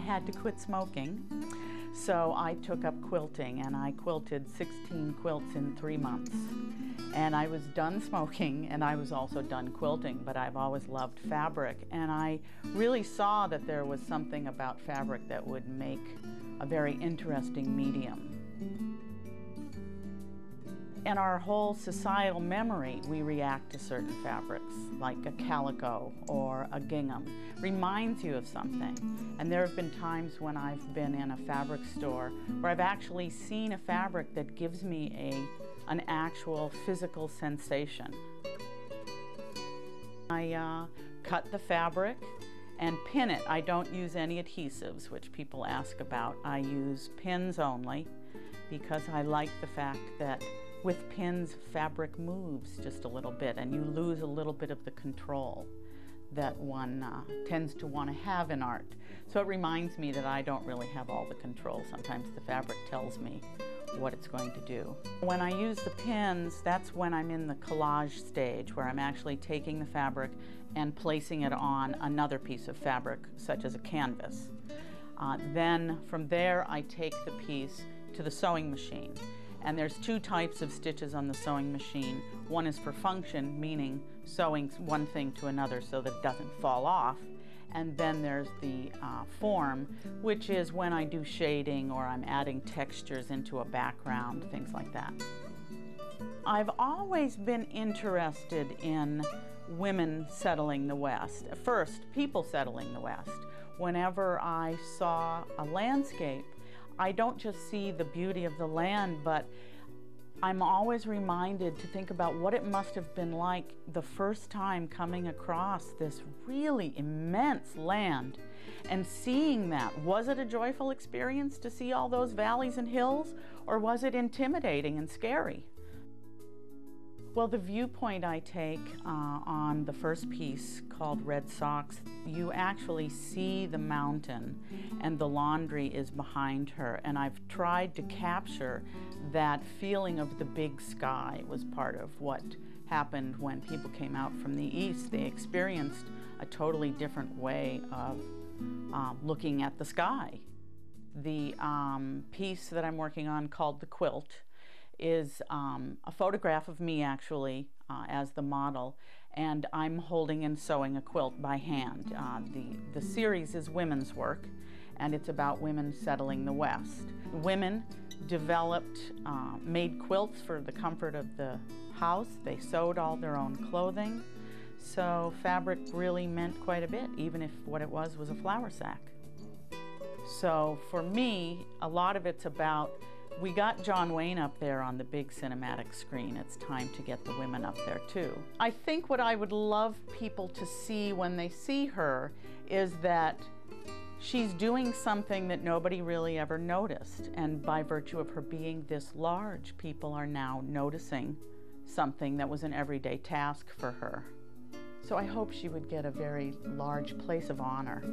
had to quit smoking, so I took up quilting, and I quilted 16 quilts in 3 months. And I was done smoking, and I was also done quilting, but I've always loved fabric, and I really saw that there was something about fabric that would make a very interesting medium. In our whole societal memory, we react to certain fabrics, like a calico or a gingham. Reminds you of something. And there have been times when I've been in a fabric store where I've actually seen a fabric that gives me an actual physical sensation. I cut the fabric and pin it. I don't use any adhesives, which people ask about. I use pins only because I like the fact that with pins, fabric moves just a little bit, and you lose a little bit of the control that one tends to want to have in art. So it reminds me that I don't really have all the control. Sometimes the fabric tells me what it's going to do. When I use the pins, that's when I'm in the collage stage, where I'm actually taking the fabric and placing it on another piece of fabric, such as a canvas. Then from there, I take the piece to the sewing machine. And there's 2 types of stitches on the sewing machine. One is for function, meaning sewing one thing to another so that it doesn't fall off. And then there's the form, which is when I do shading or I'm adding textures into a background, things like that. I've always been interested in women settling the West. First, people settling the West. Whenever I saw a landscape, I don't just see the beauty of the land, but I'm always reminded to think about what it must have been like the first time coming across this really immense land and seeing that. Was it a joyful experience to see all those valleys and hills, or was it intimidating and scary? Well, the viewpoint I take on the first piece, called Red Socks, you actually see the mountain and the laundry is behind her, and I've tried to capture that feeling of the big sky. Was part of what happened when people came out from the east. They experienced a totally different way of looking at the sky. The piece that I'm working on, called The Quilt, is a photograph of me actually as the model, and I'm holding and sewing a quilt by hand. The series is women's work, and it's about women settling the West. Women developed, made quilts for the comfort of the house. They sewed all their own clothing, so fabric really meant quite a bit, even if what it was a flour sack. So for me, a lot of it's about, we got John Wayne up there on the big cinematic screen. It's time to get the women up there too. I think what I would love people to see when they see her is that she's doing something that nobody really ever noticed. And by virtue of her being this large, people are now noticing something that was an everyday task for her. So I hope she would get a very large place of honor.